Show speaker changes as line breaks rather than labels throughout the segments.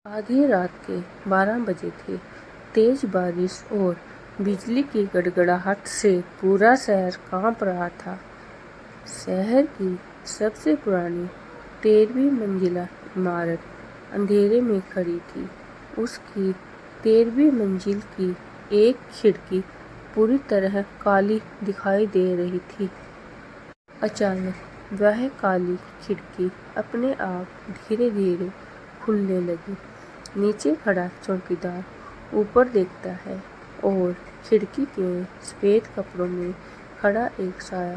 آدھی رات کے 12 بجے تھے۔ تیز بارش اور بجلی کی گڑگڑاہٹ سے پورا شہر کانپ رہا تھا۔ شہر کی سب سے پرانی 13ویں منزلہ عمارت اندھیرے میں کھڑی تھی۔ اس کی 13ویں منزل کی ایک کھڑکی پوری طرح کالی دکھائی دے رہی تھی۔ اچانک وہ کالی کھڑکی اپنے آپ دھیرے دھیرے کھلنے لگی۔ نیچے کھڑا چوکیدار اوپر دیکھتا ہے اور کھڑکی کے سفید کپڑوں میں کھڑا ایک سایہ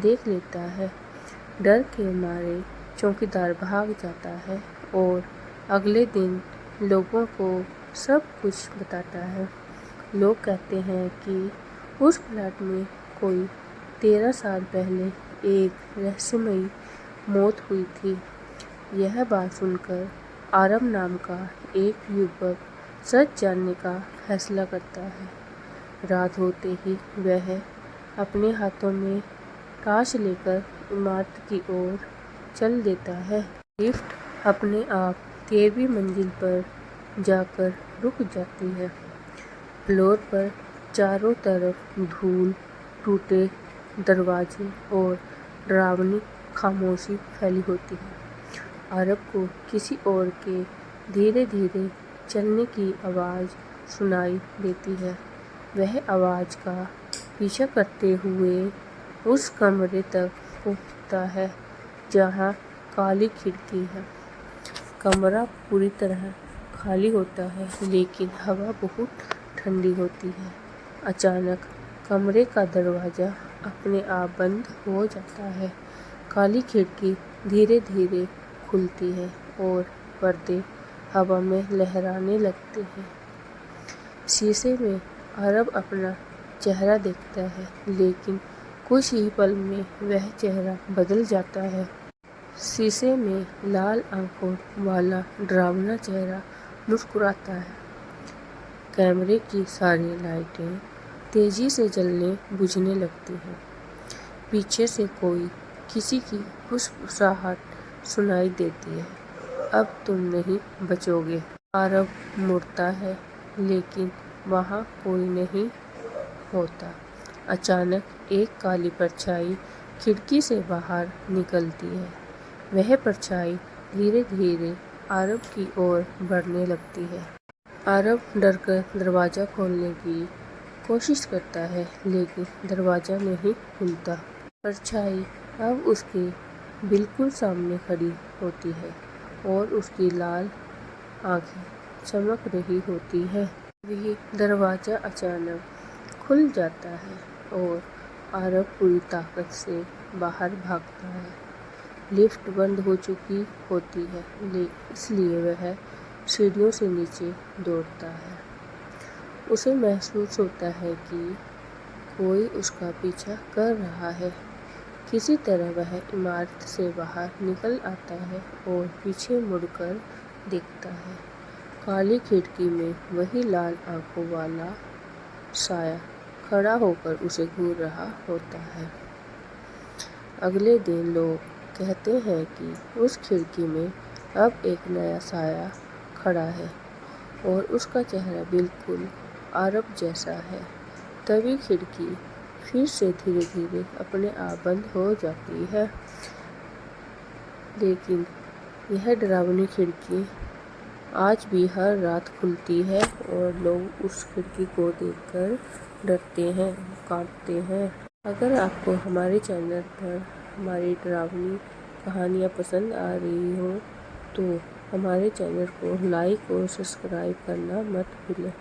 دیکھ لیتا ہے۔ ڈر کے مارے چوکیدار بھاگ جاتا ہے اور اگلے دن لوگوں کو سب کچھ بتاتا ہے۔ لوگ کہتے ہیں کہ اس فلیٹ میں کوئی 13 سال پہلے ایک رہسیائی موت ہوئی تھی۔ یہ بات سن کر آرب نام کا ایک یووک سچ جاننے کا فیصلہ کرتا ہے۔ رات ہوتے ہی وہ اپنے ہاتھوں میں ٹارچ لے کر عمارت کی اور چل دیتا ہے۔ لفٹ اپنے آپ 13ویں منزل پر جا کر رک جاتی ہے۔ فلور پر چاروں طرف دھول، ٹوٹے دروازے اور ڈراؤنی خاموشی پھیلی ہوتی ہے۔ آرب کو کسی اور کے دھیرے دھیرے چلنے کی آواز سنائی دیتی ہے۔ وہ آواز کا پیچھا کرتے ہوئے اس کمرے تک پہنچتا ہے جہاں کالی کھڑکی ہے۔ کمرہ پوری طرح خالی ہوتا ہے لیکن ہوا بہت ٹھنڈی ہوتی ہے۔ اچانک کمرے کا دروازہ اپنے آپ بند ہو جاتا ہے۔ کالی کھڑکی دھیرے دھیرے کھلتی ہے اور پردے ہوا میں لہرانے لگتے ہیں۔ شیشے میں آرب اپنا چہرہ دیکھتا ہے لیکن کچھ ہی پل میں وہ چہرہ بدل جاتا ہے۔ شیشے میں لال آنکھوں والا ڈراؤنا چہرہ مسکراتا ہے۔ کمرے کی ساری لائٹیں تیزی سے جلنے بجھنے لگتی ہیں۔ پیچھے سے کوئی کسی کی فسفساہٹ سنائی دیتی ہے، اب تم نہیں بچو گے۔ آرب مڑتا ہے لیکن وہاں کوئی نہیں ہوتا۔ اچانک ایک کالی پرچھائی کھڑکی سے باہر نکلتی ہے۔ وہ پرچھائی دھیرے دھیرے آرب کی اور بڑھنے لگتی ہے۔ آرب ڈر کر دروازہ کھولنے کی کوشش کرتا ہے لیکن دروازہ نہیں کھلتا۔ پرچھائی اب اس کے بالکل سامنے کھڑی ہوتی ہے اور اس کی لال آنکھیں چمک رہی ہوتی ہیں۔ تبھی دروازہ اچانک کھل جاتا ہے اور آرب پوری طاقت سے باہر بھاگتا ہے۔ لفٹ بند ہو چکی ہوتی ہے اس لیے وہ سیڑھیوں سے نیچے دوڑتا ہے۔ اسے محسوس ہوتا ہے کہ کوئی اس کا پیچھا کر رہا ہے۔ کسی طرح وہ عمارت سے باہر نکل آتا ہے اور پیچھے مڑ کر دیکھتا ہے۔ کالی کھڑکی میں وہی لال آنکھوں والا سایہ کھڑا ہو کر اسے گھور رہا ہوتا ہے۔ اگلے دن لوگ کہتے ہیں کہ اس کھڑکی میں اب ایک نیا سایہ کھڑا ہے اور اس کا چہرہ بالکل آرب جیسا ہے۔ تبھی کھڑکی پھر سے دھیرے دھیرے اپنے آپ بند ہو جاتی ہے۔ لیکن یہ ڈراؤنی کھڑکی آج بھی ہر رات کھلتی ہے اور لوگ اس کھڑکی کو دیکھ کر ڈرتے ہیں، کانپتے ہیں۔ اگر آپ کو ہمارے چینل پر ہماری ڈراؤنی کہانیاں پسند آ رہی ہوں تو ہمارے چینل کو لائک اور سبسکرائب کرنا مت بھولیں۔